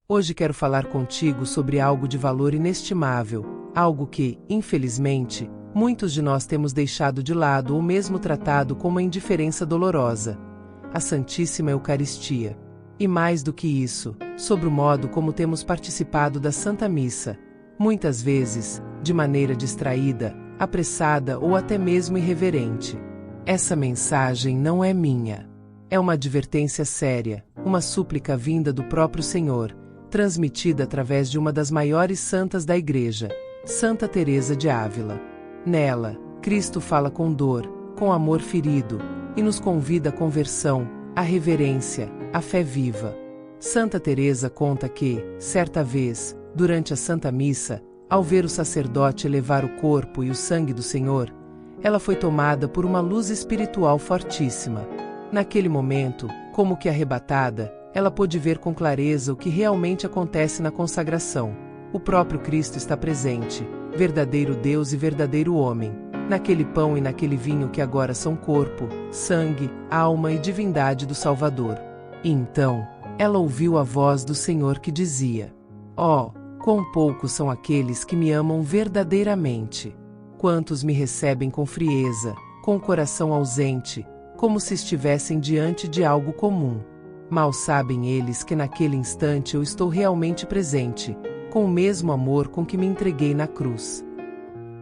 Hoje quero falar contigo sobre algo de valor inestimável, algo que, infelizmente, muitos de nós temos deixado de lado ou mesmo tratado com uma indiferença dolorosa: a Santíssima Eucaristia. E mais do que isso, sobre o modo como temos participado da Santa Missa, muitas vezes, de maneira distraída, apressada ou até mesmo irreverente. Essa mensagem não é minha. É uma advertência séria, uma súplica vinda do próprio Senhor, transmitida através de uma das maiores santas da Igreja, Santa Teresa de Ávila. Nela, Cristo fala com dor, com amor ferido, e nos convida à conversão, à reverência, à fé viva. Santa Teresa conta que, certa vez, durante a Santa Missa, ao ver o sacerdote elevar o corpo e o sangue do Senhor, ela foi tomada por uma luz espiritual fortíssima. Naquele momento, como que arrebatada, ela pôde ver com clareza o que realmente acontece na consagração. O próprio Cristo está presente, verdadeiro Deus e verdadeiro homem, naquele pão e naquele vinho que agora são corpo, sangue, alma e divindade do Salvador. E então, ela ouviu a voz do Senhor que dizia: "Oh, quão poucos são aqueles que me amam verdadeiramente! Quantos me recebem com frieza, com o coração ausente, como se estivessem diante de algo comum. Mal sabem eles que naquele instante eu estou realmente presente, com o mesmo amor com que me entreguei na cruz."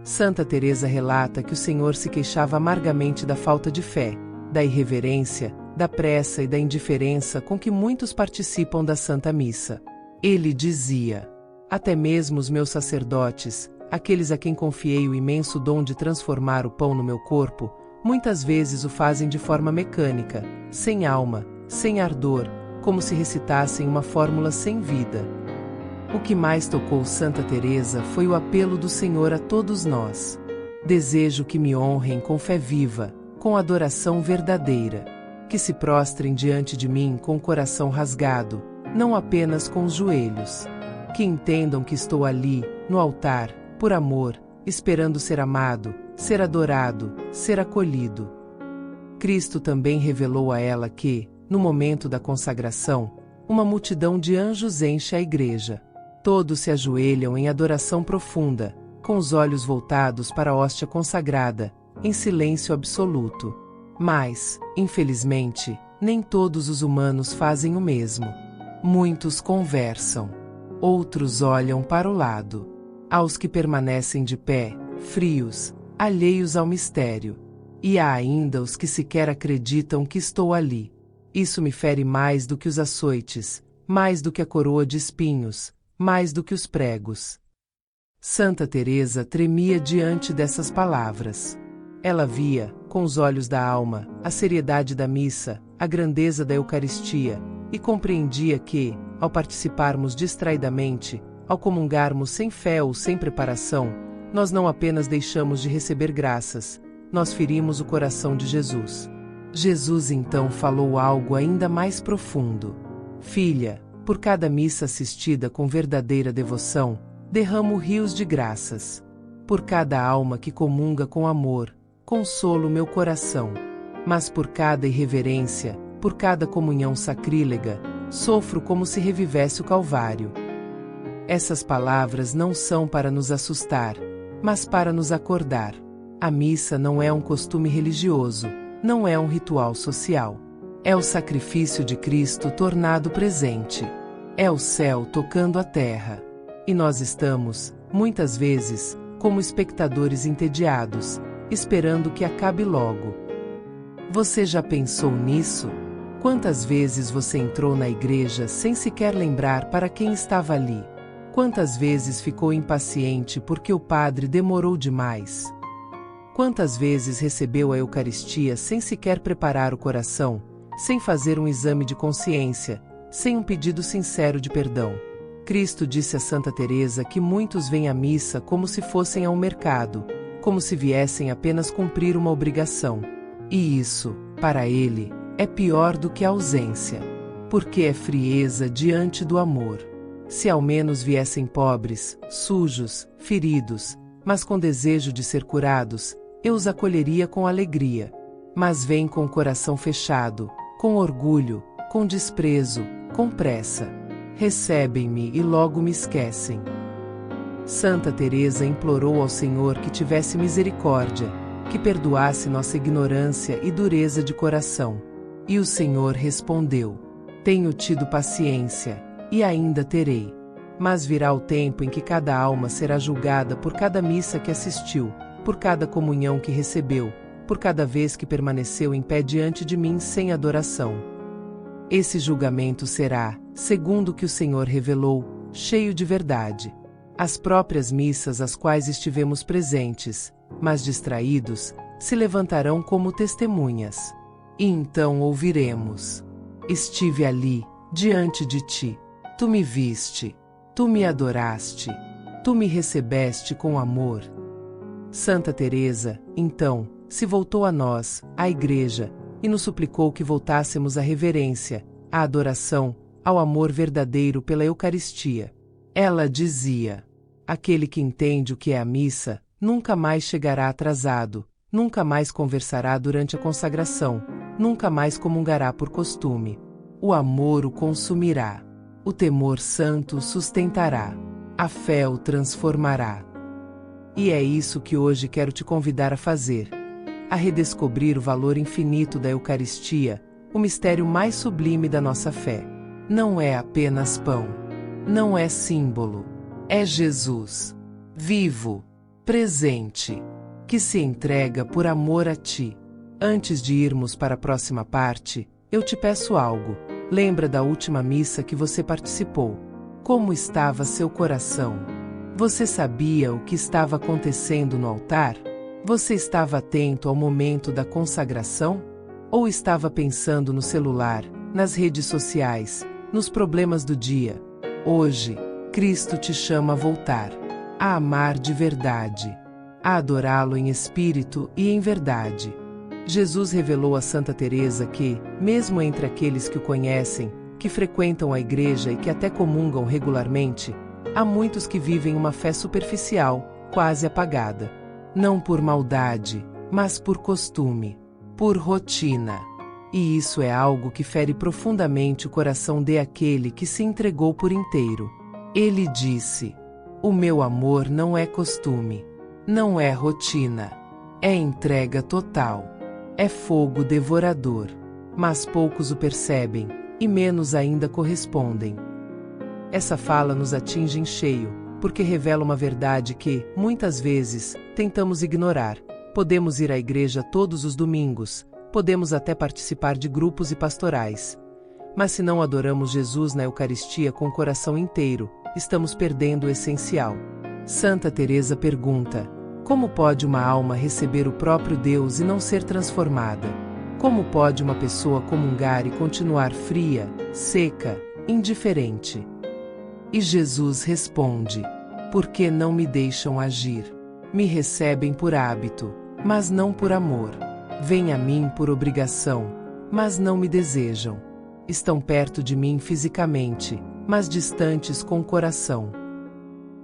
Santa Teresa relata que o Senhor se queixava amargamente da falta de fé, da irreverência, da pressa e da indiferença com que muitos participam da Santa Missa. Ele dizia: "Até mesmo os meus sacerdotes, aqueles a quem confiei o imenso dom de transformar o pão no meu corpo, muitas vezes o fazem de forma mecânica, sem alma, sem ardor, como se recitassem uma fórmula sem vida." O que mais tocou Santa Teresa foi o apelo do Senhor a todos nós: "Desejo que me honrem com fé viva, com adoração verdadeira, que se prostrem diante de mim com o coração rasgado, não apenas com os joelhos, que entendam que estou ali, no altar, por amor, esperando ser amado, ser adorado, ser acolhido." Cristo também revelou a ela que, no momento da consagração, uma multidão de anjos enche a igreja. Todos se ajoelham em adoração profunda, com os olhos voltados para a hóstia consagrada, em silêncio absoluto. Mas, infelizmente, nem todos os humanos fazem o mesmo. Muitos conversam. Outros olham para o lado. Aos que permanecem de pé, frios, alheios ao mistério. E há ainda os que sequer acreditam que estou ali. Isso me fere mais do que os açoites, mais do que a coroa de espinhos, mais do que os pregos. Santa Teresa tremia diante dessas palavras. Ela via, com os olhos da alma, a seriedade da missa, a grandeza da Eucaristia, e compreendia que, ao participarmos distraidamente, ao comungarmos sem fé ou sem preparação, nós não apenas deixamos de receber graças, nós ferimos o coração de Jesus. Jesus então falou algo ainda mais profundo: "Filha, por cada missa assistida com verdadeira devoção, derramo rios de graças. Por cada alma que comunga com amor, consolo meu coração. Mas por cada irreverência, por cada comunhão sacrílega, sofro como se revivesse o Calvário." Essas palavras não são para nos assustar, mas para nos acordar. A missa não é um costume religioso, não é um ritual social. É o sacrifício de Cristo tornado presente. É o céu tocando a terra. E nós estamos, muitas vezes, como espectadores entediados, esperando que acabe logo. Você já pensou nisso? Quantas vezes você entrou na igreja sem sequer lembrar para quem estava ali? Quantas vezes ficou impaciente porque o padre demorou demais? Quantas vezes recebeu a Eucaristia sem sequer preparar o coração, sem fazer um exame de consciência, sem um pedido sincero de perdão? Cristo disse a Santa Teresa que muitos vêm à missa como se fossem ao mercado, como se viessem apenas cumprir uma obrigação. E isso, para ele, é pior do que a ausência, porque é frieza diante do amor. Se ao menos viessem pobres, sujos, feridos, mas com desejo de ser curados, eu os acolheria com alegria. Mas vêm com o coração fechado, com orgulho, com desprezo, com pressa. recebem-me e logo me esquecem. Santa Teresa implorou ao Senhor que tivesse misericórdia, que perdoasse nossa ignorância e dureza de coração. E o Senhor respondeu: tenho tido paciência, e ainda terei. Mas virá o tempo em que cada alma será julgada por cada missa que assistiu, por cada comunhão que recebeu, por cada vez que permaneceu em pé diante de mim sem adoração. Esse julgamento será, segundo o que o Senhor revelou, cheio de verdade. As próprias missas às quais estivemos presentes, mas distraídos, se levantarão como testemunhas. E então ouviremos: estive ali, diante de ti. Tu me viste. Tu me adoraste. Tu me recebeste com amor. Santa Teresa, então, se voltou a nós, a Igreja, e nos suplicou que voltássemos à reverência, à adoração, ao amor verdadeiro pela Eucaristia. Ela dizia: aquele que entende o que é a missa, nunca mais chegará atrasado, nunca mais conversará durante a consagração, nunca mais comungará por costume. O amor o consumirá. O temor santo o sustentará. A fé o transformará. E é isso que hoje quero te convidar a fazer: a redescobrir o valor infinito da Eucaristia, o mistério mais sublime da nossa fé. Não é apenas pão. Não é símbolo. É Jesus, vivo, presente, que se entrega por amor a ti. Antes de irmos para a próxima parte, eu te peço algo. Lembra da última missa que você participou. Como estava seu coração? Você sabia o que estava acontecendo no altar? Você estava atento ao momento da consagração? Ou estava pensando no celular, nas redes sociais, nos problemas do dia? Hoje, Cristo te chama a voltar, a amar de verdade, a adorá-lo em espírito e em verdade. Jesus revelou a Santa Teresa que, mesmo entre aqueles que o conhecem, que frequentam a igreja e que até comungam regularmente, há muitos que vivem uma fé superficial, quase apagada. Não por maldade, mas por costume, por rotina. E isso é algo que fere profundamente o coração daquele que se entregou por inteiro. Ele disse: o meu amor não é costume, não é rotina, é entrega total. É fogo devorador, mas poucos o percebem, e menos ainda correspondem. Essa fala nos atinge em cheio, porque revela uma verdade que, muitas vezes, tentamos ignorar. Podemos ir à igreja todos os domingos, podemos até participar de grupos e pastorais. Mas se não adoramos Jesus na Eucaristia com o coração inteiro, estamos perdendo o essencial. Santa Teresa pergunta: como pode uma alma receber o próprio Deus e não ser transformada? Como pode uma pessoa comungar e continuar fria, seca, indiferente? E Jesus responde: porque não me deixam agir. Me recebem por hábito, mas não por amor. Vêm a mim por obrigação, mas não me desejam. Estão perto de mim fisicamente, mas distantes com o coração.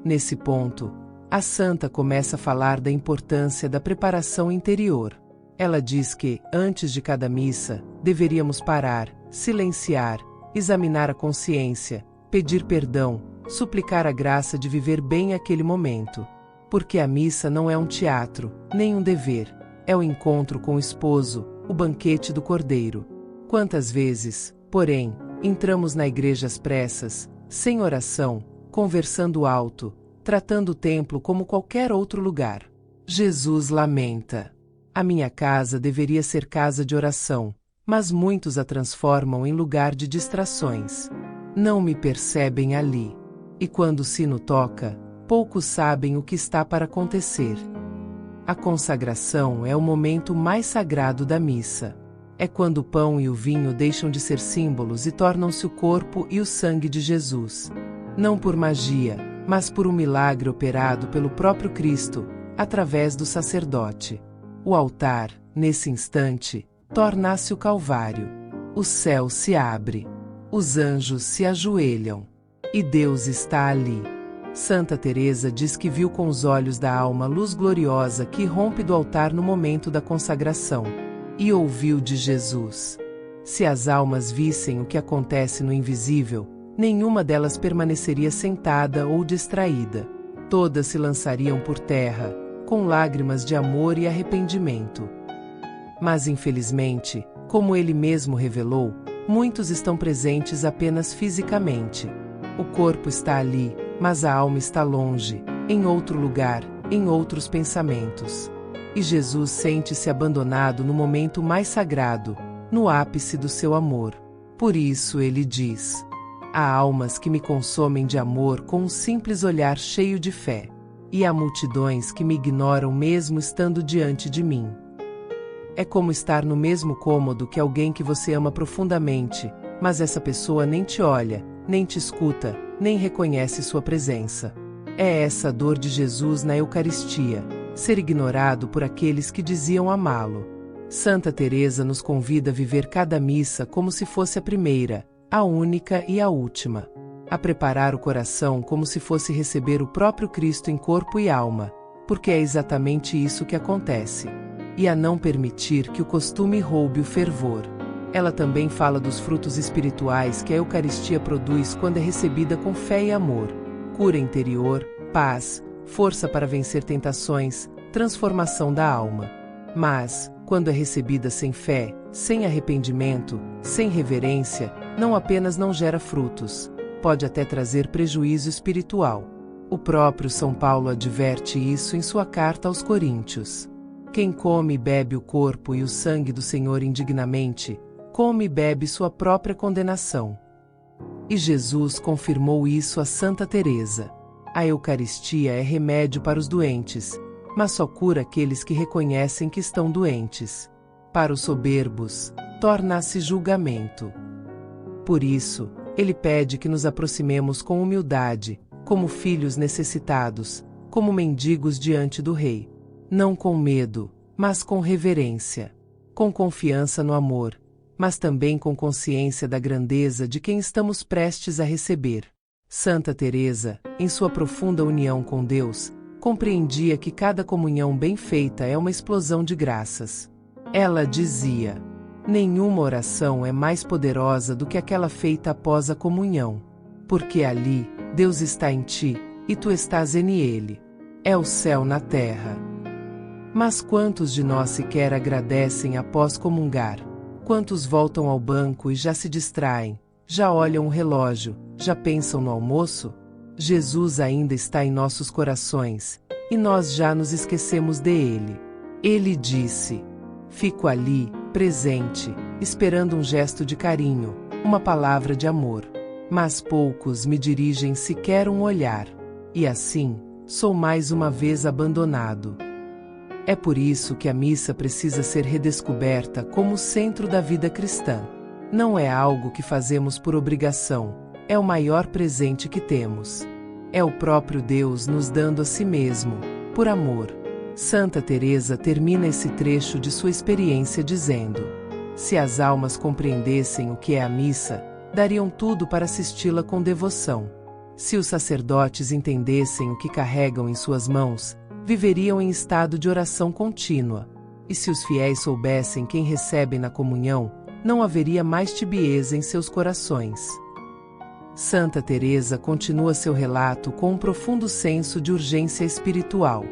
Nesse ponto, a santa começa a falar da importância da preparação interior. Ela diz que, antes de cada missa, deveríamos parar, silenciar, examinar a consciência, pedir perdão, suplicar a graça de viver bem aquele momento. Porque a missa não é um teatro, nem um dever, é o encontro com o esposo, o banquete do Cordeiro. Quantas vezes, porém, entramos na igreja às pressas, sem oração, conversando alto, tratando o templo como qualquer outro lugar. Jesus lamenta: a minha casa deveria ser casa de oração, mas muitos a transformam em lugar de distrações. Não me percebem ali. E quando o sino toca, poucos sabem o que está para acontecer. A consagração é o momento mais sagrado da missa. É quando o pão e o vinho deixam de ser símbolos e tornam-se o corpo e o sangue de Jesus. Não por magia, mas por um milagre operado pelo próprio Cristo, através do sacerdote. O altar, nesse instante, torna-se o Calvário. O céu se abre. Os anjos se ajoelham. E Deus está ali. Santa Teresa diz que viu com os olhos da alma a luz gloriosa que rompe do altar no momento da consagração. E ouviu de Jesus: se as almas vissem o que acontece no invisível, Nenhuma delas permaneceria sentada ou distraída. Todas se lançariam por terra, com lágrimas de amor e arrependimento. Mas infelizmente, como ele mesmo revelou, muitos estão presentes apenas fisicamente. O corpo está ali, mas a alma está longe, em outro lugar, em outros pensamentos. E Jesus sente-se abandonado no momento mais sagrado, no ápice do seu amor. Por isso ele diz: há almas que me consomem de amor com um simples olhar cheio de fé. E há multidões que me ignoram mesmo estando diante de mim. É como estar no mesmo cômodo que alguém que você ama profundamente, mas essa pessoa nem te olha, nem te escuta, nem reconhece sua presença. É essa a dor de Jesus na Eucaristia, ser ignorado por aqueles que diziam amá-lo. Santa Teresa nos convida a viver cada missa como se fosse a primeira, a única e a última. A preparar o coração como se fosse receber o próprio Cristo em corpo e alma, porque é exatamente isso que acontece. E a não permitir que o costume roube o fervor. Ela também fala dos frutos espirituais que a Eucaristia produz quando é recebida com fé e amor: cura interior, paz, força para vencer tentações, transformação da alma. Mas, quando é recebida sem fé, sem arrependimento, sem reverência, não apenas não gera frutos, pode até trazer prejuízo espiritual. O próprio São Paulo adverte isso em sua carta aos Coríntios. Quem come e bebe o corpo e o sangue do Senhor indignamente, come e bebe sua própria condenação. E Jesus confirmou isso a Santa Teresa. A Eucaristia é remédio para os doentes, mas só cura aqueles que reconhecem que estão doentes. Para os soberbos, torna-se julgamento. Por isso, ele pede que nos aproximemos com humildade, como filhos necessitados, como mendigos diante do Rei. Não com medo, mas com reverência. Com confiança no amor, mas também com consciência da grandeza de quem estamos prestes a receber. Santa Teresa, em sua profunda união com Deus, compreendia que cada comunhão bem feita é uma explosão de graças. Ela dizia: nenhuma oração é mais poderosa do que aquela feita após a comunhão. Porque ali, Deus está em ti, e tu estás nele. É o céu na terra. Mas quantos de nós sequer agradecem após comungar? Quantos voltam ao banco e já se distraem, já olham o relógio, já pensam no almoço? Jesus ainda está em nossos corações, e nós já nos esquecemos dele. Ele disse: fico ali, presente, esperando um gesto de carinho, uma palavra de amor. Mas poucos me dirigem sequer um olhar. E assim, sou mais uma vez abandonado. É por isso que a missa precisa ser redescoberta como o centro da vida cristã. Não é algo que fazemos por obrigação, é o maior presente que temos. É o próprio Deus nos dando a si mesmo, por amor. Santa Teresa termina esse trecho de sua experiência dizendo: se as almas compreendessem o que é a missa, dariam tudo para assisti-la com devoção. Se os sacerdotes entendessem o que carregam em suas mãos, viveriam em estado de oração contínua. E se os fiéis soubessem quem recebem na comunhão, não haveria mais tibieza em seus corações. Santa Teresa continua seu relato com um profundo senso de urgência espiritual.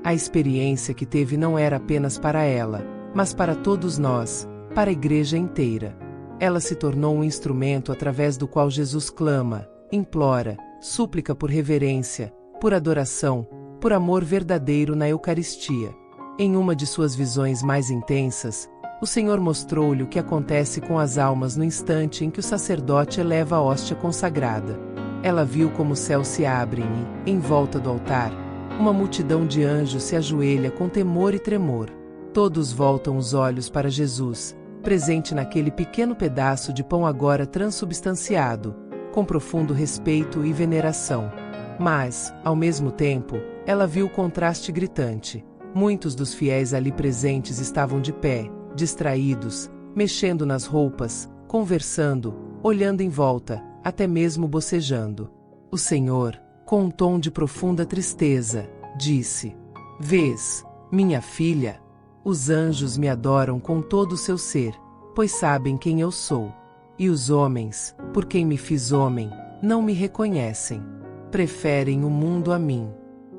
A experiência que teve não era apenas para ela, mas para todos nós, para a Igreja inteira. Ela se tornou um instrumento através do qual Jesus clama, implora, súplica por reverência, por adoração, por amor verdadeiro na Eucaristia. Em uma de suas visões mais intensas, o Senhor mostrou-lhe o que acontece com as almas no instante em que o sacerdote eleva a hóstia consagrada. Ela viu como os céus se abrem e, em volta do altar, uma multidão de anjos se ajoelha com temor e tremor. Todos voltam os olhos para Jesus, presente naquele pequeno pedaço de pão agora transubstanciado, com profundo respeito e veneração. Mas, ao mesmo tempo, ela viu o contraste gritante. Muitos dos fiéis ali presentes estavam de pé, distraídos, mexendo nas roupas, conversando, olhando em volta, até mesmo bocejando. O Senhor, com um tom de profunda tristeza, disse: vês, minha filha? Os anjos me adoram com todo o seu ser, pois sabem quem eu sou. E os homens, por quem me fiz homem, não me reconhecem. Preferem o mundo a mim.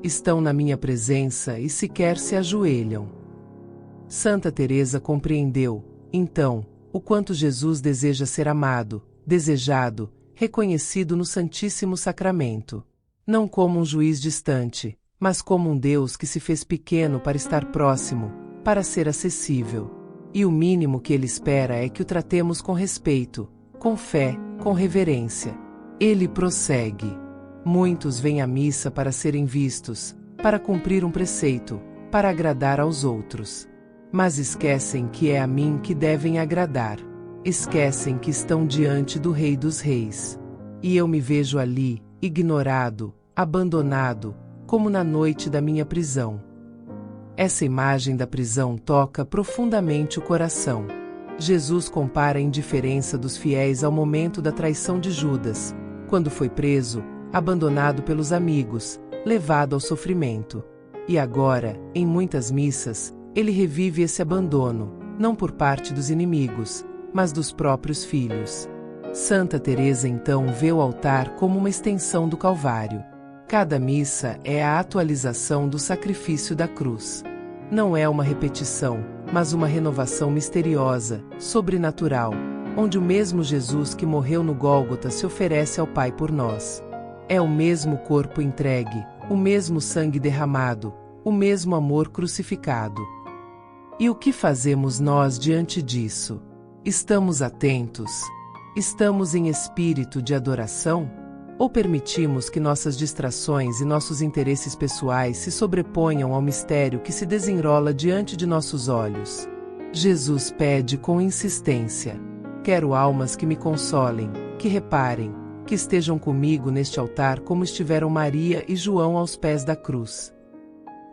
Estão na minha presença e sequer se ajoelham. Santa Teresa compreendeu, então, o quanto Jesus deseja ser amado, desejado, reconhecido no Santíssimo Sacramento. Não como um juiz distante, mas como um Deus que se fez pequeno para estar próximo, para ser acessível. E o mínimo que ele espera é que o tratemos com respeito, com fé, com reverência. Ele prossegue. Muitos vêm à missa para serem vistos, para cumprir um preceito, para agradar aos outros. Mas esquecem que é a mim que devem agradar. Esquecem que estão diante do Rei dos Reis. E eu me vejo ali, ignorado, abandonado, como na noite da minha prisão. Essa imagem da prisão toca profundamente o coração. Jesus compara a indiferença dos fiéis ao momento da traição de Judas, quando foi preso, abandonado pelos amigos, levado ao sofrimento. E agora, em muitas missas, ele revive esse abandono, não por parte dos inimigos, mas dos próprios filhos. Santa Teresa então vê o altar como uma extensão do Calvário. Cada missa é a atualização do sacrifício da cruz. Não é uma repetição, mas uma renovação misteriosa, sobrenatural, onde o mesmo Jesus que morreu no Gólgota se oferece ao Pai por nós. É o mesmo corpo entregue, o mesmo sangue derramado, o mesmo amor crucificado. E o que fazemos nós diante disso? Estamos atentos? Estamos em espírito de adoração? Ou permitimos que nossas distrações e nossos interesses pessoais se sobreponham ao mistério que se desenrola diante de nossos olhos? Jesus pede com insistência: quero almas que me consolem, que reparem, que estejam comigo neste altar como estiveram Maria e João aos pés da cruz.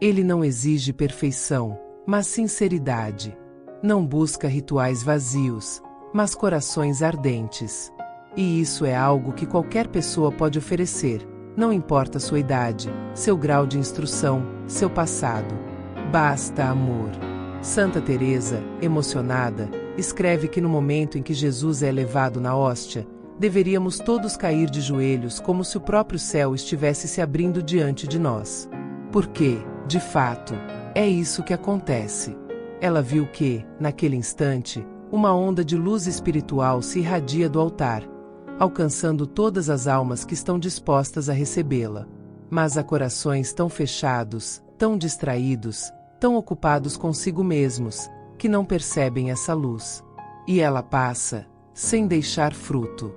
Ele não exige perfeição, mas sinceridade. Não busca rituais vazios, mas corações ardentes. E isso é algo que qualquer pessoa pode oferecer, não importa sua idade, seu grau de instrução, seu passado. Basta amor. Santa Teresa, emocionada, escreve que no momento em que Jesus é levado na hóstia, deveríamos todos cair de joelhos como se o próprio céu estivesse se abrindo diante de nós. Porque, de fato, é isso que acontece. Ela viu que, naquele instante, uma onda de luz espiritual se irradia do altar, alcançando todas as almas que estão dispostas a recebê-la. Mas há corações tão fechados, tão distraídos, tão ocupados consigo mesmos, que não percebem essa luz. E ela passa, sem deixar fruto.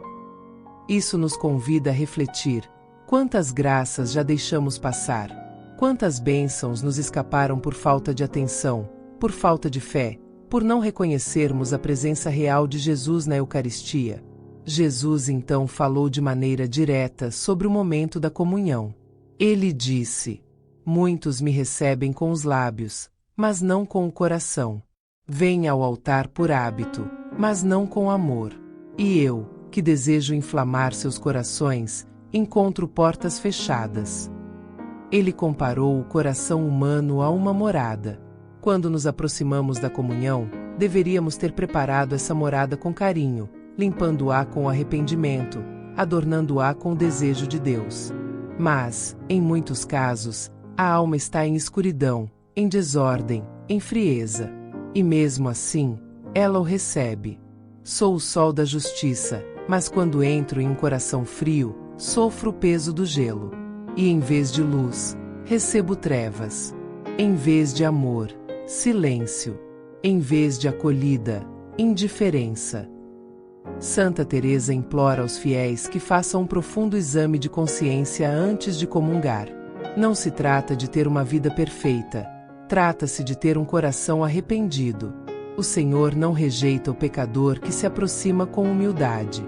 Isso nos convida a refletir: quantas graças já deixamos passar? Quantas bênçãos nos escaparam por falta de atenção, por falta de fé, por não reconhecermos a presença real de Jesus na Eucaristia? Jesus então falou de maneira direta sobre o momento da comunhão. Ele disse: muitos me recebem com os lábios, mas não com o coração. Vêm ao altar por hábito, mas não com amor. E eu, que desejo inflamar seus corações, encontro portas fechadas. Ele comparou o coração humano a uma morada. Quando nos aproximamos da comunhão, deveríamos ter preparado essa morada com carinho, limpando-a com arrependimento, adornando-a com o desejo de Deus. Mas, em muitos casos, a alma está em escuridão, em desordem, em frieza. E mesmo assim, ela o recebe. Sou o sol da justiça, mas quando entro em um coração frio, sofro o peso do gelo. E em vez de luz, recebo trevas. Em vez de amor, silêncio. Em vez de acolhida, indiferença. Santa Teresa implora aos fiéis que façam um profundo exame de consciência antes de comungar. Não se trata de ter uma vida perfeita, trata-se de ter um coração arrependido. O Senhor não rejeita o pecador que se aproxima com humildade,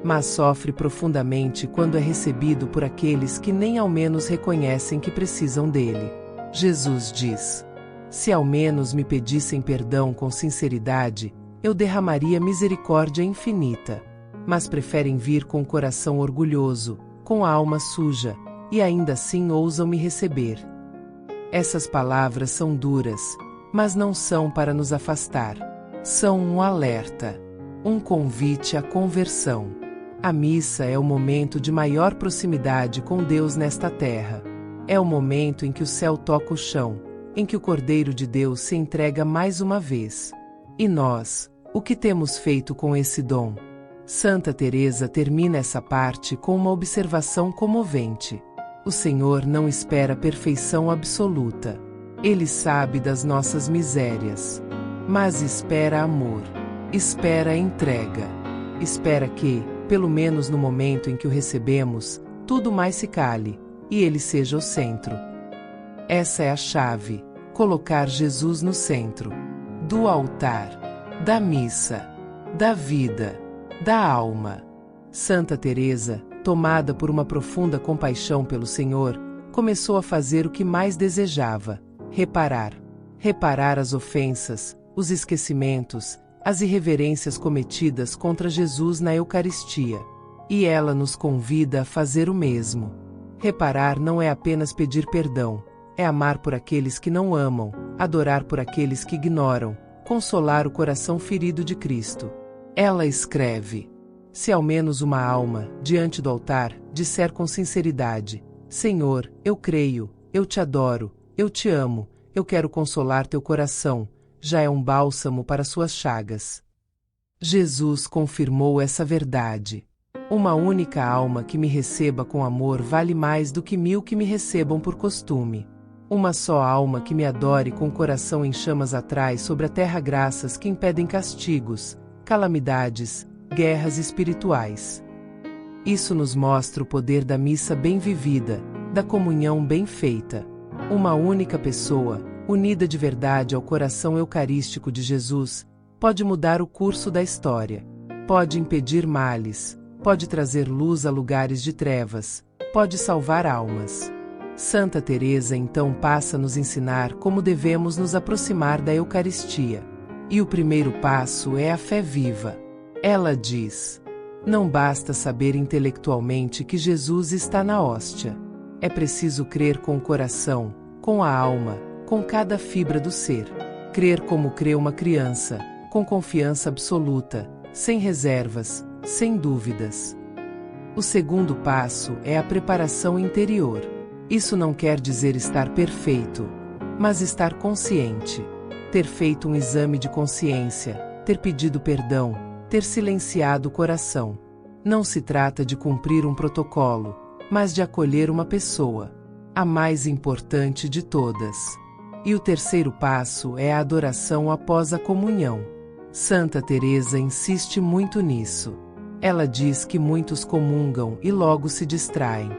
mas sofre profundamente quando é recebido por aqueles que nem ao menos reconhecem que precisam dele. Jesus diz: se ao menos me pedissem perdão com sinceridade, eu derramaria misericórdia infinita. Mas preferem vir com o coração orgulhoso, com a alma suja, e ainda assim ousam me receber. Essas palavras são duras, mas não são para nos afastar. São um alerta, um convite à conversão. A missa é o momento de maior proximidade com Deus nesta terra. É o momento em que o céu toca o chão, em que o Cordeiro de Deus se entrega mais uma vez. E nós, o que temos feito com esse dom? Santa Teresa termina essa parte com uma observação comovente. O Senhor não espera perfeição absoluta. Ele sabe das nossas misérias. Mas espera amor. Espera entrega. Espera que, pelo menos no momento em que o recebemos, tudo mais se cale, e ele seja o centro. Essa é a chave, colocar Jesus no centro. Do altar, da missa, da vida, da alma. Santa Teresa, tomada por uma profunda compaixão pelo Senhor, começou a fazer o que mais desejava: reparar. Reparar as ofensas, os esquecimentos, as irreverências cometidas contra Jesus na Eucaristia. E ela nos convida a fazer o mesmo. Reparar não é apenas pedir perdão, é amar por aqueles que não amam, adorar por aqueles que ignoram, consolar o coração ferido de Cristo. Ela escreve: se ao menos uma alma, diante do altar, disser com sinceridade: Senhor, eu creio, eu te adoro, eu te amo, eu quero consolar teu coração, já é um bálsamo para suas chagas. Jesus confirmou essa verdade. Uma única alma que me receba com amor vale mais do que 1000 que me recebam por costume. Uma só alma que me adore com o coração em chamas atrai sobre a terra graças que impedem castigos, calamidades, guerras espirituais. Isso nos mostra o poder da missa bem vivida, da comunhão bem feita. Uma única pessoa, unida de verdade ao coração eucarístico de Jesus, pode mudar o curso da história. Pode impedir males, pode trazer luz a lugares de trevas, pode salvar almas. Santa Teresa então passa a nos ensinar como devemos nos aproximar da Eucaristia. E o primeiro passo é a fé viva. Ela diz: não basta saber intelectualmente que Jesus está na hóstia. É preciso crer com o coração, com a alma, com cada fibra do ser. Crer como crê uma criança, com confiança absoluta, sem reservas, sem dúvidas. O segundo passo é a preparação interior. Isso não quer dizer estar perfeito, mas estar consciente. Ter feito um exame de consciência, ter pedido perdão, ter silenciado o coração. Não se trata de cumprir um protocolo, mas de acolher uma pessoa, a mais importante de todas. E o terceiro passo é a adoração após a comunhão. Santa Teresa insiste muito nisso. Ela diz que muitos comungam e logo se distraem.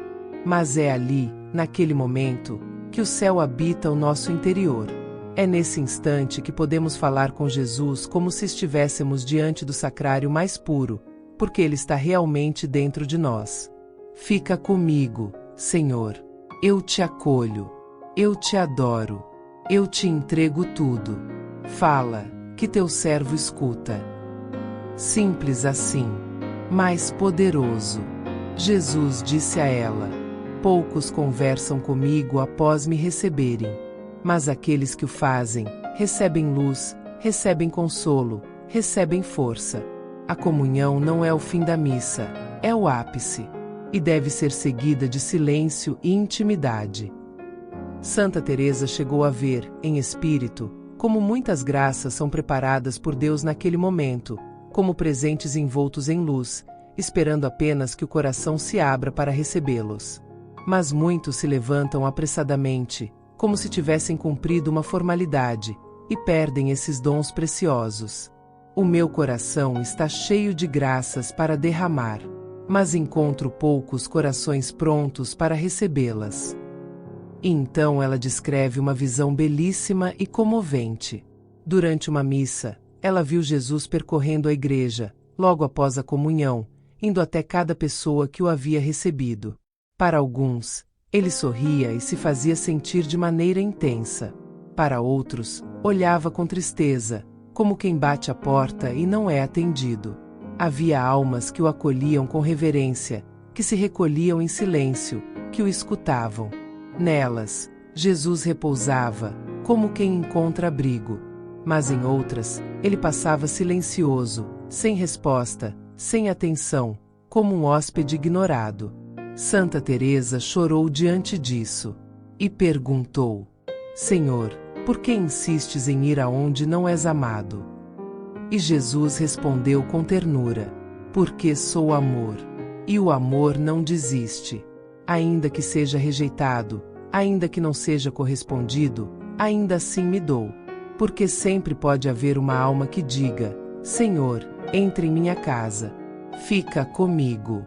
Mas é ali, naquele momento, que o céu habita o nosso interior. É nesse instante que podemos falar com Jesus como se estivéssemos diante do sacrário mais puro, porque Ele está realmente dentro de nós. Fica comigo, Senhor. Eu te acolho. Eu te adoro. Eu te entrego tudo. Fala, que teu servo escuta. Simples assim, mas poderoso. Jesus disse a ela: poucos conversam comigo após me receberem. Mas aqueles que o fazem, recebem luz, recebem consolo, recebem força. A comunhão não é o fim da missa, é o ápice. E deve ser seguida de silêncio e intimidade. Santa Teresa chegou a ver, em espírito, como muitas graças são preparadas por Deus naquele momento, como presentes envoltos em luz, esperando apenas que o coração se abra para recebê-los. Mas muitos se levantam apressadamente, como se tivessem cumprido uma formalidade, e perdem esses dons preciosos. O meu coração está cheio de graças para derramar, mas encontro poucos corações prontos para recebê-las. E então ela descreve uma visão belíssima e comovente. Durante uma missa, ela viu Jesus percorrendo a igreja, logo após a comunhão, indo até cada pessoa que o havia recebido. Para alguns, ele sorria e se fazia sentir de maneira intensa. Para outros, olhava com tristeza, como quem bate à porta e não é atendido. Havia almas que o acolhiam com reverência, que se recolhiam em silêncio, que o escutavam. Nelas, Jesus repousava, como quem encontra abrigo. Mas em outras, ele passava silencioso, sem resposta, sem atenção, como um hóspede ignorado. Santa Teresa chorou diante disso e perguntou: Senhor, por que insistes em ir aonde não és amado? E Jesus respondeu com ternura: Porque sou amor, e o amor não desiste. Ainda que seja rejeitado, ainda que não seja correspondido, ainda assim me dou. Porque sempre pode haver uma alma que diga: Senhor, entre em minha casa. Fica comigo.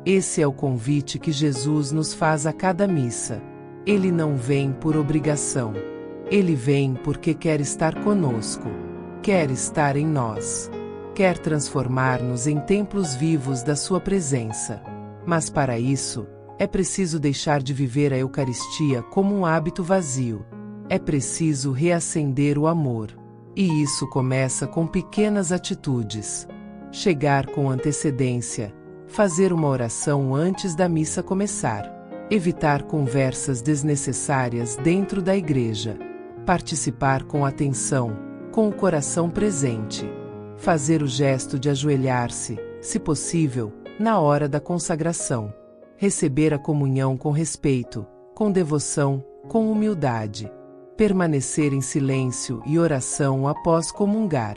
Esse é o convite que Jesus nos faz a cada missa. Ele não vem por obrigação. Ele vem porque quer estar conosco. Quer estar em nós. Quer transformar-nos em templos vivos da sua presença. Mas para isso, é preciso deixar de viver a Eucaristia como um hábito vazio. É preciso reacender o amor. E isso começa com pequenas atitudes. Chegar com antecedência. Fazer uma oração antes da missa começar. Evitar conversas desnecessárias dentro da igreja. Participar com atenção, com o coração presente. Fazer o gesto de ajoelhar-se, se possível, na hora da consagração. Receber a comunhão com respeito, com devoção, com humildade. Permanecer em silêncio e oração após comungar.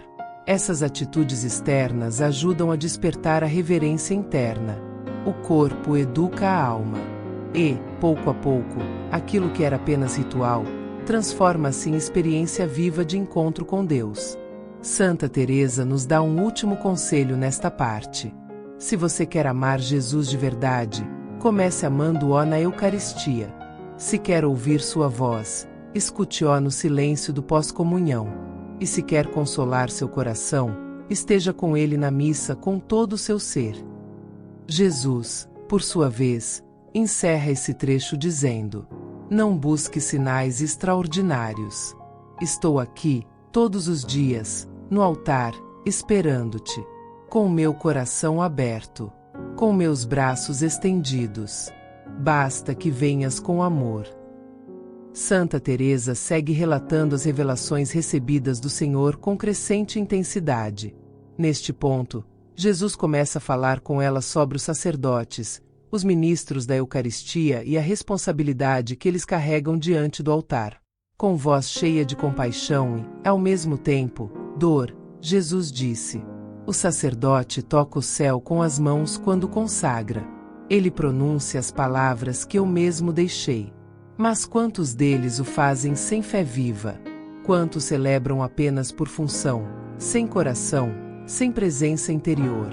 Essas atitudes externas ajudam a despertar a reverência interna. O corpo educa a alma. E, pouco a pouco, aquilo que era apenas ritual, transforma-se em experiência viva de encontro com Deus. Santa Teresa nos dá um último conselho nesta parte. Se você quer amar Jesus de verdade, comece amando-o na Eucaristia. Se quer ouvir sua voz, escute-o no silêncio do pós-comunhão. E se quer consolar seu coração, esteja com ele na missa com todo o seu ser. Jesus, por sua vez, encerra esse trecho dizendo: Não busque sinais extraordinários. Estou aqui, todos os dias, no altar, esperando-te. Com o meu coração aberto. Com meus braços estendidos. Basta que venhas com amor. Santa Teresa segue relatando as revelações recebidas do Senhor com crescente intensidade. Neste ponto, Jesus começa a falar com ela sobre os sacerdotes, os ministros da Eucaristia e a responsabilidade que eles carregam diante do altar. Com voz cheia de compaixão e, ao mesmo tempo, dor, Jesus disse: O sacerdote toca o céu com as mãos quando consagra. Ele pronuncia as palavras que eu mesmo deixei. Mas quantos deles o fazem sem fé viva? Quantos celebram apenas por função, sem coração, sem presença interior?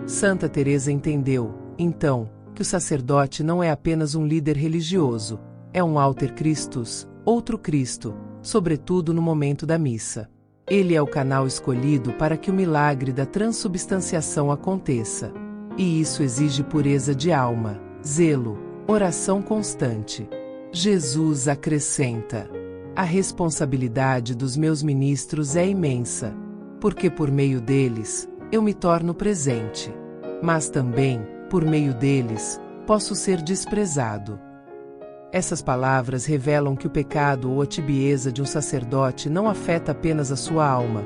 Santa Teresa entendeu, então, que o sacerdote não é apenas um líder religioso, é um alter Christus, outro Cristo, sobretudo no momento da missa. Ele é o canal escolhido para que o milagre da transubstanciação aconteça. E isso exige pureza de alma, zelo, oração constante. Jesus acrescenta: A responsabilidade dos meus ministros é imensa, porque por meio deles, eu me torno presente. Mas também, por meio deles, posso ser desprezado. Essas palavras revelam que o pecado ou a tibieza de um sacerdote não afeta apenas a sua alma,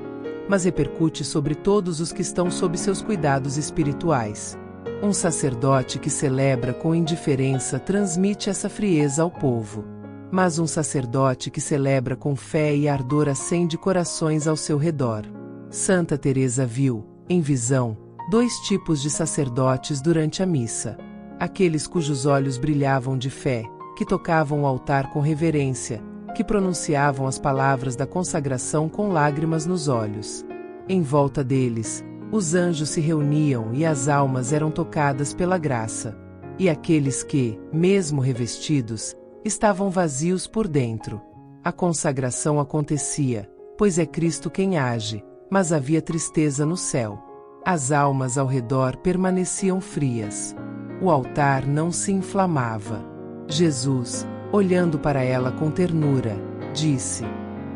mas repercute sobre todos os que estão sob seus cuidados espirituais. Um sacerdote que celebra com indiferença transmite essa frieza ao povo. Mas um sacerdote que celebra com fé e ardor acende corações ao seu redor. Santa Teresa viu, em visão, dois tipos de sacerdotes durante a missa. Aqueles cujos olhos brilhavam de fé, que tocavam o altar com reverência, que pronunciavam as palavras da consagração com lágrimas nos olhos. Em volta deles, os anjos se reuniam e as almas eram tocadas pela graça. E aqueles que, mesmo revestidos, estavam vazios por dentro. A consagração acontecia, pois é Cristo quem age, mas havia tristeza no céu. As almas ao redor permaneciam frias. O altar não se inflamava. Jesus, olhando para ela com ternura, disse: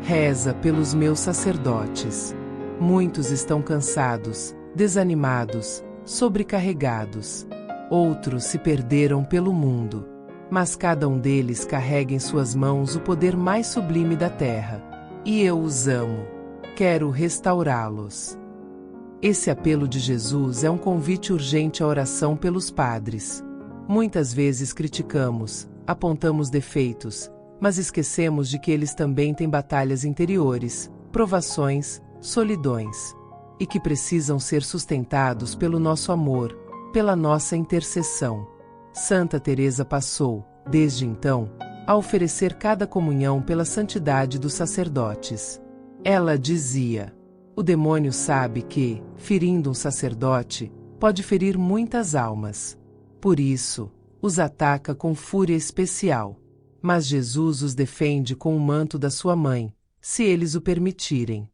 Reza pelos meus sacerdotes. Muitos estão cansados, desanimados, sobrecarregados. Outros se perderam pelo mundo. Mas cada um deles carrega em suas mãos o poder mais sublime da terra. E eu os amo. Quero restaurá-los. Esse apelo de Jesus é um convite urgente à oração pelos padres. Muitas vezes criticamos, apontamos defeitos, mas esquecemos de que eles também têm batalhas interiores, provações, solidões, e que precisam ser sustentados pelo nosso amor, pela nossa intercessão. Santa Teresa passou, desde então, a oferecer cada comunhão pela santidade dos sacerdotes. Ela dizia: o demônio sabe que, ferindo um sacerdote, pode ferir muitas almas. Por isso, os ataca com fúria especial. Mas Jesus os defende com o manto da sua mãe, se eles o permitirem.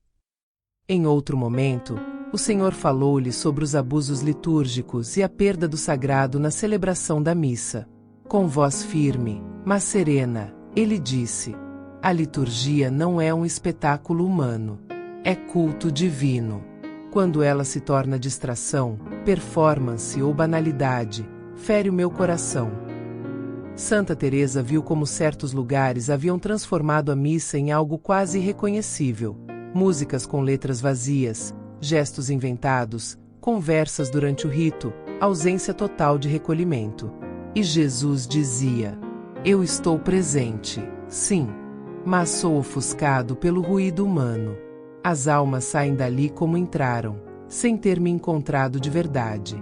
Em outro momento, o Senhor falou-lhe sobre os abusos litúrgicos e a perda do sagrado na celebração da missa. Com voz firme, mas serena, ele disse: a liturgia não é um espetáculo humano. É culto divino. Quando ela se torna distração, performance ou banalidade, fere o meu coração. Santa Teresa viu como certos lugares haviam transformado a missa em algo quase irreconhecível. Músicas com letras vazias, gestos inventados, conversas durante o rito, ausência total de recolhimento. E Jesus dizia: eu estou presente, sim, mas sou ofuscado pelo ruído humano. As almas saem dali como entraram, sem ter me encontrado de verdade.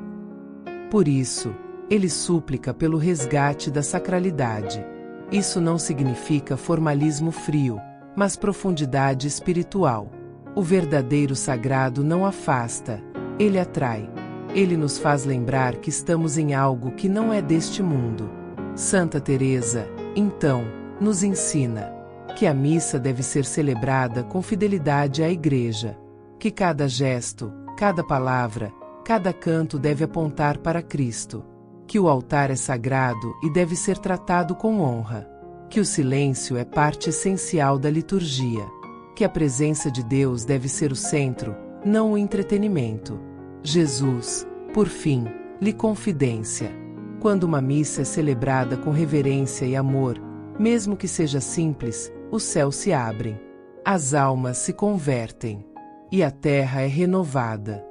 Por isso, ele súplica pelo resgate da sacralidade. Isso não significa formalismo frio, mas profundidade espiritual. O verdadeiro sagrado não afasta, ele atrai. Ele nos faz lembrar que estamos em algo que não é deste mundo. Santa Teresa, então, nos ensina que a missa deve ser celebrada com fidelidade à Igreja, que cada gesto, cada palavra, cada canto deve apontar para Cristo, que o altar é sagrado e deve ser tratado com honra, que o silêncio é parte essencial da liturgia, que a presença de Deus deve ser o centro, não o entretenimento. Jesus, por fim, lhe confidência. Quando uma missa é celebrada com reverência e amor, mesmo que seja simples, os céus se abrem, as almas se convertem, e a terra é renovada.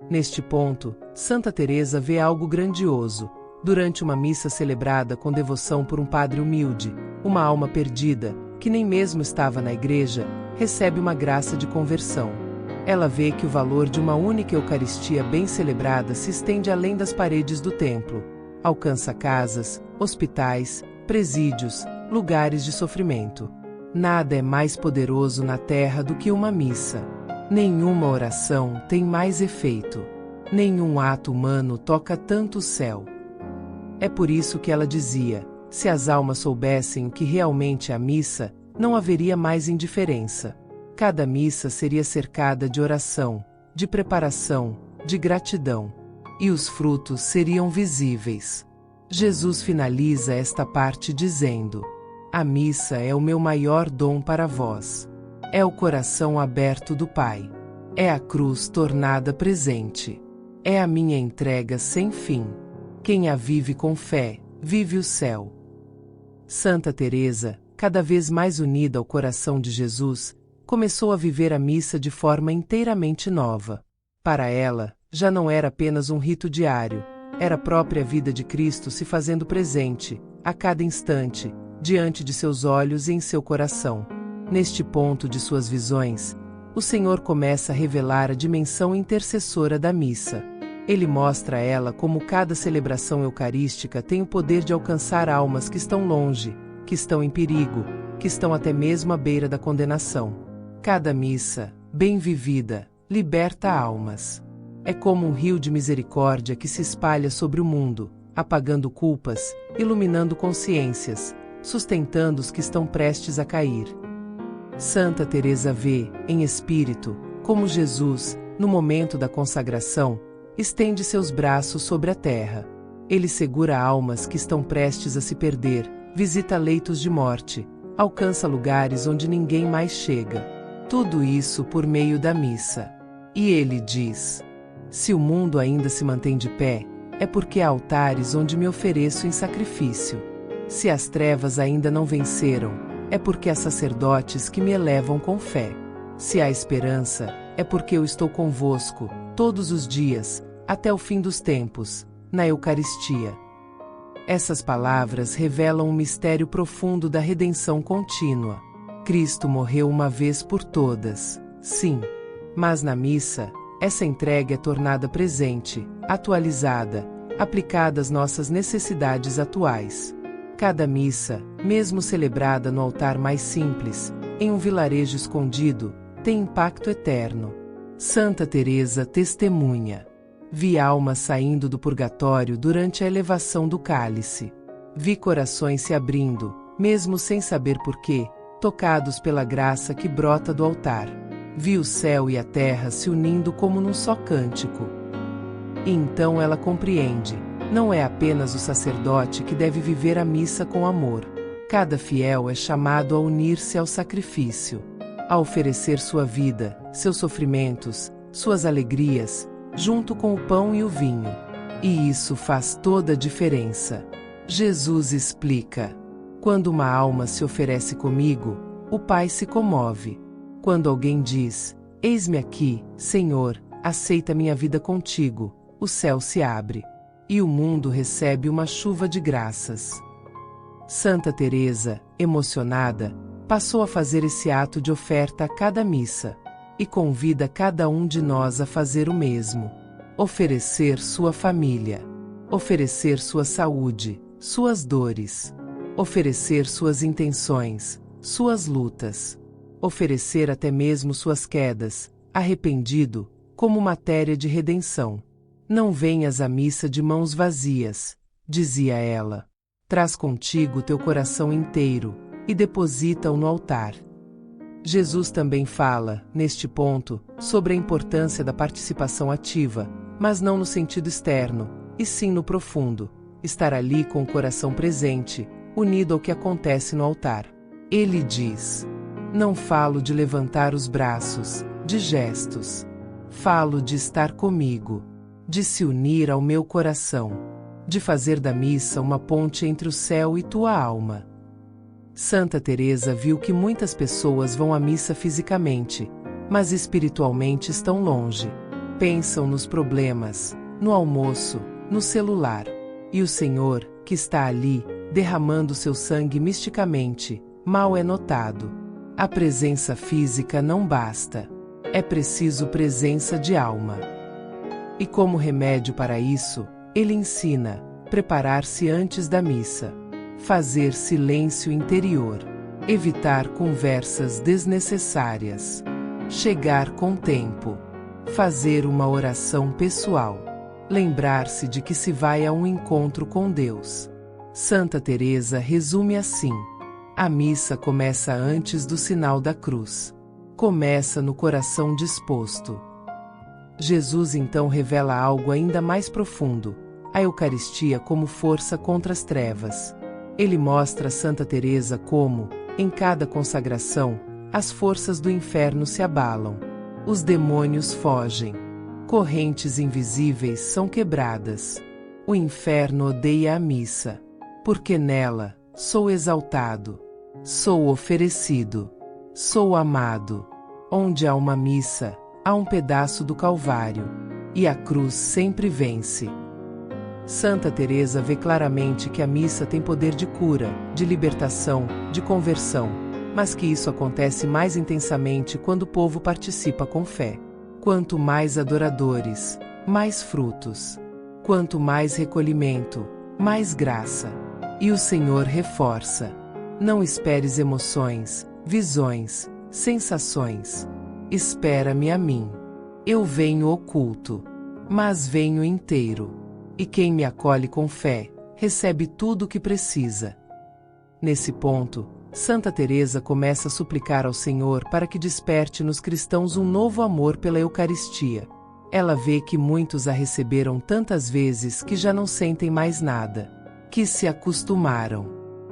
Neste ponto, Santa Teresa vê algo grandioso. Durante uma missa celebrada com devoção por um padre humilde, uma alma perdida, que nem mesmo estava na igreja, recebe uma graça de conversão. Ela vê que o valor de uma única Eucaristia bem celebrada se estende além das paredes do templo, alcança casas, hospitais, presídios, lugares de sofrimento. Nada é mais poderoso na terra do que uma missa. Nenhuma oração tem mais efeito. Nenhum ato humano toca tanto o céu. É por isso que ela dizia: se as almas soubessem o que realmente é a missa, não haveria mais indiferença. Cada missa seria cercada de oração, de preparação, de gratidão. E os frutos seriam visíveis. Jesus finaliza esta parte dizendo: a missa é o meu maior dom para vós. É o coração aberto do Pai. É a cruz tornada presente. É a minha entrega sem fim. Quem a vive com fé, vive o céu. Santa Teresa, cada vez mais unida ao coração de Jesus, começou a viver a missa de forma inteiramente nova. Para ela, já não era apenas um rito diário, era a própria vida de Cristo se fazendo presente, a cada instante, diante de seus olhos e em seu coração. Neste ponto de suas visões, o Senhor começa a revelar a dimensão intercessora da missa. Ele mostra a ela como cada celebração eucarística tem o poder de alcançar almas que estão longe, que estão em perigo, que estão até mesmo à beira da condenação. Cada missa, bem vivida, liberta almas. É como um rio de misericórdia que se espalha sobre o mundo, apagando culpas, iluminando consciências, sustentando os que estão prestes a cair. Santa Teresa vê, em espírito, como Jesus, no momento da consagração, estende seus braços sobre a terra. Ele segura almas que estão prestes a se perder, visita leitos de morte, alcança lugares onde ninguém mais chega. Tudo isso por meio da missa. E ele diz: se o mundo ainda se mantém de pé, é porque há altares onde me ofereço em sacrifício. Se as trevas ainda não venceram, é porque há sacerdotes que me elevam com fé. Se há esperança, é porque eu estou convosco, todos os dias, até o fim dos tempos, na Eucaristia. Essas palavras revelam um mistério profundo da redenção contínua. Cristo morreu uma vez por todas, sim. Mas na missa, essa entrega é tornada presente, atualizada, aplicada às nossas necessidades atuais. Cada missa, mesmo celebrada no altar mais simples, em um vilarejo escondido, tem impacto eterno. Santa Teresa testemunha: vi almas saindo do purgatório durante a elevação do cálice. Vi corações se abrindo, mesmo sem saber porquê, tocados pela graça que brota do altar. Vi o céu e a terra se unindo como num só cântico. E então ela compreende: não é apenas o sacerdote que deve viver a missa com amor. Cada fiel é chamado a unir-se ao sacrifício, a oferecer sua vida, seus sofrimentos, suas alegrias, junto com o pão e o vinho. E isso faz toda a diferença. Jesus explica: quando uma alma se oferece comigo, o Pai se comove. Quando alguém diz: eis-me aqui, Senhor, aceita minha vida contigo, o céu se abre. E o mundo recebe uma chuva de graças. Santa Teresa, emocionada, passou a fazer esse ato de oferta a cada missa, e convida cada um de nós a fazer o mesmo. Oferecer sua família, oferecer sua saúde, suas dores, oferecer suas intenções, suas lutas, oferecer até mesmo suas quedas, arrependido, como matéria de redenção. Não venhas à missa de mãos vazias, dizia ela. Traz contigo teu coração inteiro, e deposita-o no altar. Jesus também fala, neste ponto, sobre a importância da participação ativa, mas não no sentido externo, e sim no profundo, estar ali com o coração presente, unido ao que acontece no altar. Ele diz: não falo de levantar os braços, de gestos. Falo de estar comigo, de se unir ao meu coração, de fazer da missa uma ponte entre o céu e tua alma. Santa Teresa viu que muitas pessoas vão à missa fisicamente, mas espiritualmente estão longe. Pensam nos problemas, no almoço, no celular. E o Senhor, que está ali, derramando seu sangue misticamente, mal é notado. A presença física não basta. É preciso presença de alma. E como remédio para isso, ele ensina: preparar-se antes da missa, fazer silêncio interior, evitar conversas desnecessárias, chegar com tempo, fazer uma oração pessoal, lembrar-se de que se vai a um encontro com Deus. Santa Teresa resume assim: a missa começa antes do sinal da cruz. Começa no coração disposto. Jesus então revela algo ainda mais profundo: a Eucaristia como força contra as trevas. Ele mostra a Santa Teresa como, em cada consagração, as forças do inferno se abalam. Os demônios fogem. Correntes invisíveis são quebradas. O inferno odeia a missa, porque nela sou exaltado, sou oferecido, sou amado. Onde há uma missa, há um pedaço do Calvário, e a cruz sempre vence. Santa Teresa vê claramente que a missa tem poder de cura, de libertação, de conversão, mas que isso acontece mais intensamente quando o povo participa com fé. Quanto mais adoradores, mais frutos. Quanto mais recolhimento, mais graça. E o Senhor reforça: não esperes emoções, visões, sensações. Espera-me a mim. Eu venho oculto, mas venho inteiro. E quem me acolhe com fé, recebe tudo o que precisa. Nesse ponto, Santa Teresa começa a suplicar ao Senhor para que desperte nos cristãos um novo amor pela Eucaristia. Ela vê que muitos a receberam tantas vezes que já não sentem mais nada, que se acostumaram,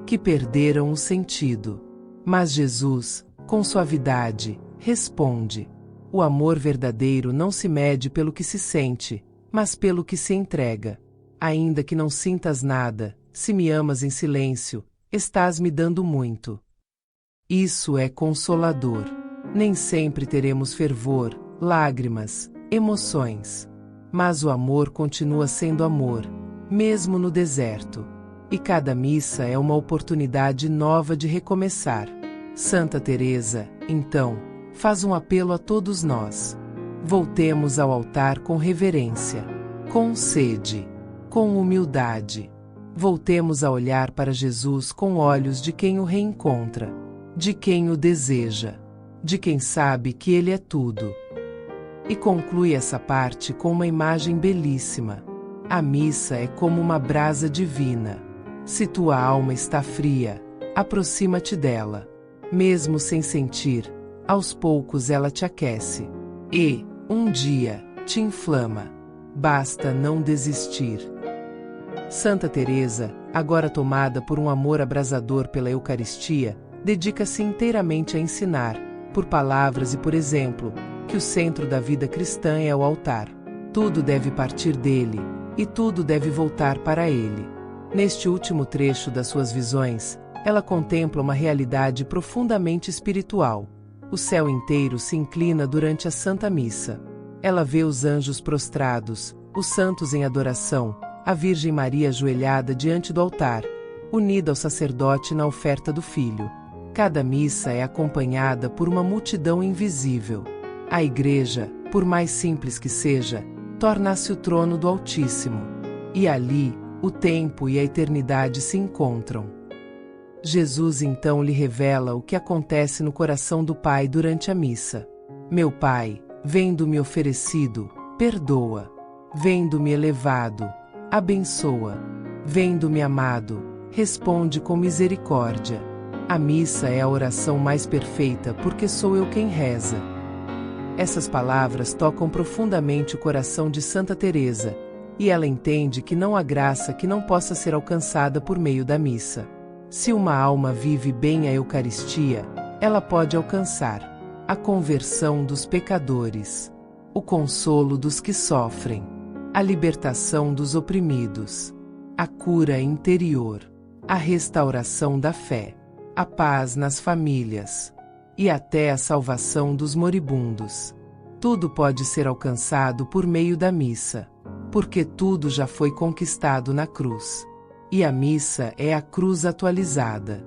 que perderam o sentido. Mas Jesus, com suavidade, responde: o amor verdadeiro não se mede pelo que se sente, mas pelo que se entrega. Ainda que não sintas nada, se me amas em silêncio, estás me dando muito. Isso é consolador. Nem sempre teremos fervor, lágrimas, emoções. Mas o amor continua sendo amor, mesmo no deserto. E cada missa é uma oportunidade nova de recomeçar. Santa Teresa, então, faz um apelo a todos nós. Voltemos ao altar com reverência, com sede, com humildade. Voltemos a olhar para Jesus com olhos de quem o reencontra, de quem o deseja, de quem sabe que Ele é tudo. E conclui essa parte com uma imagem belíssima. A missa é como uma brasa divina. Se tua alma está fria, aproxima-te dela. Mesmo sem sentir, aos poucos ela te aquece. E, um dia, te inflama. Basta não desistir. Santa Teresa, agora tomada por um amor abrasador pela Eucaristia, dedica-se inteiramente a ensinar, por palavras e por exemplo, que o centro da vida cristã é o altar. Tudo deve partir dele, e tudo deve voltar para ele. Neste último trecho das suas visões, ela contempla uma realidade profundamente espiritual. O céu inteiro se inclina durante a Santa Missa. Ela vê os anjos prostrados, os santos em adoração, a Virgem Maria ajoelhada diante do altar, unida ao sacerdote na oferta do Filho. Cada missa é acompanhada por uma multidão invisível. A Igreja, por mais simples que seja, torna-se o trono do Altíssimo. E ali, o tempo e a eternidade se encontram. Jesus então lhe revela o que acontece no coração do Pai durante a missa. Meu Pai, vendo-me oferecido, perdoa. Vendo-me elevado, abençoa. Vendo-me amado, responde com misericórdia. A missa é a oração mais perfeita porque sou eu quem reza. Essas palavras tocam profundamente o coração de Santa Teresa, e ela entende que não há graça que não possa ser alcançada por meio da missa. Se uma alma vive bem a Eucaristia, ela pode alcançar a conversão dos pecadores, o consolo dos que sofrem, a libertação dos oprimidos, a cura interior, a restauração da fé, a paz nas famílias e até a salvação dos moribundos. Tudo pode ser alcançado por meio da missa, porque tudo já foi conquistado na cruz. E a missa é a cruz atualizada.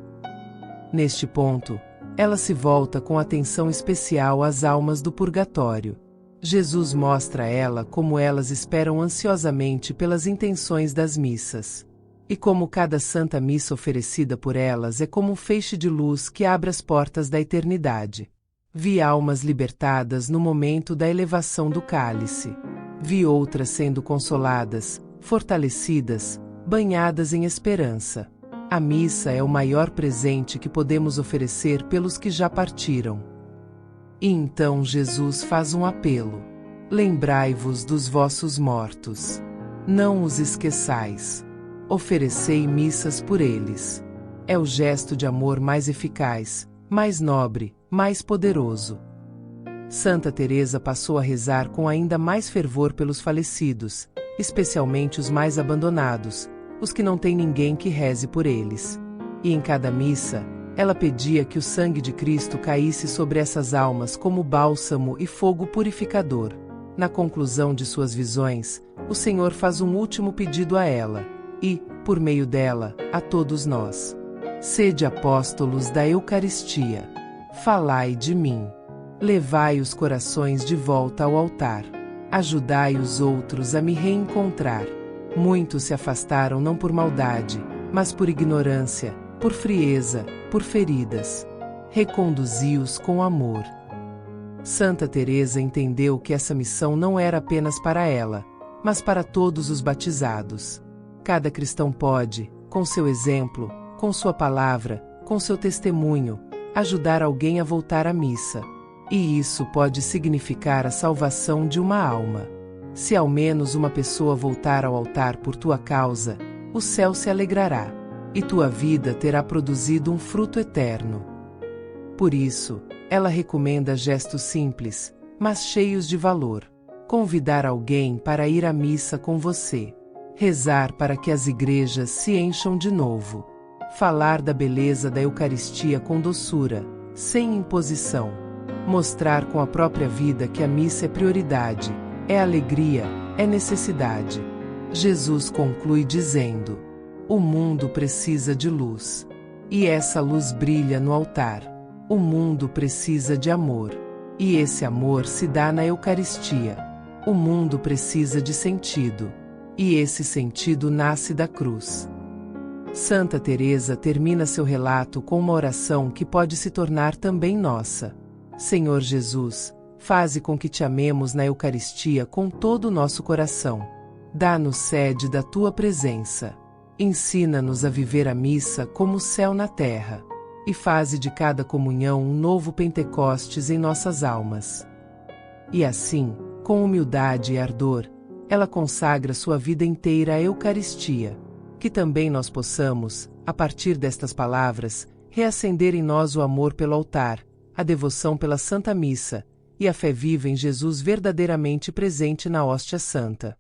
Neste ponto, ela se volta com atenção especial às almas do purgatório. Jesus mostra a ela como elas esperam ansiosamente pelas intenções das missas. E como cada santa missa oferecida por elas é como um feixe de luz que abre as portas da eternidade. Vi almas libertadas no momento da elevação do cálice. Vi outras sendo consoladas, fortalecidas, banhadas em esperança. A missa é o maior presente que podemos oferecer pelos que já partiram. E então Jesus faz um apelo. Lembrai-vos dos vossos mortos. Não os esqueçais. Oferecei missas por eles. É o gesto de amor mais eficaz, mais nobre, mais poderoso. Santa Teresa passou a rezar com ainda mais fervor pelos falecidos, especialmente os mais abandonados, os que não têm ninguém que reze por eles. E em cada missa, ela pedia que o sangue de Cristo caísse sobre essas almas como bálsamo e fogo purificador. Na conclusão de suas visões, o Senhor faz um último pedido a ela, e, por meio dela, a todos nós. Sede apóstolos da Eucaristia. Falai de mim. Levai os corações de volta ao altar. Ajudai os outros a me reencontrar. Muitos se afastaram não por maldade, mas por ignorância, por frieza, por feridas. Reconduzi-os com amor. Santa Teresa entendeu que essa missão não era apenas para ela, mas para todos os batizados. Cada cristão pode, com seu exemplo, com sua palavra, com seu testemunho, ajudar alguém a voltar à missa. E isso pode significar a salvação de uma alma. Se ao menos uma pessoa voltar ao altar por tua causa, o céu se alegrará, e tua vida terá produzido um fruto eterno. Por isso, ela recomenda gestos simples, mas cheios de valor. Convidar alguém para ir à missa com você. Rezar para que as igrejas se encham de novo. Falar da beleza da Eucaristia com doçura, sem imposição. Mostrar com a própria vida que a missa é prioridade, é alegria, é necessidade. Jesus conclui dizendo: o mundo precisa de luz. E essa luz brilha no altar. O mundo precisa de amor. E esse amor se dá na Eucaristia. O mundo precisa de sentido. E esse sentido nasce da cruz. Santa Teresa termina seu relato com uma oração que pode se tornar também nossa. Senhor Jesus, faze com que te amemos na Eucaristia com todo o nosso coração. Dá-nos sede da tua presença. Ensina-nos a viver a missa como o céu na terra. E faze de cada comunhão um novo Pentecostes em nossas almas. E assim, com humildade e ardor, ela consagra sua vida inteira à Eucaristia. Que também nós possamos, a partir destas palavras, reacender em nós o amor pelo altar, a devoção pela Santa Missa, e a fé viva em Jesus verdadeiramente presente na hóstia santa.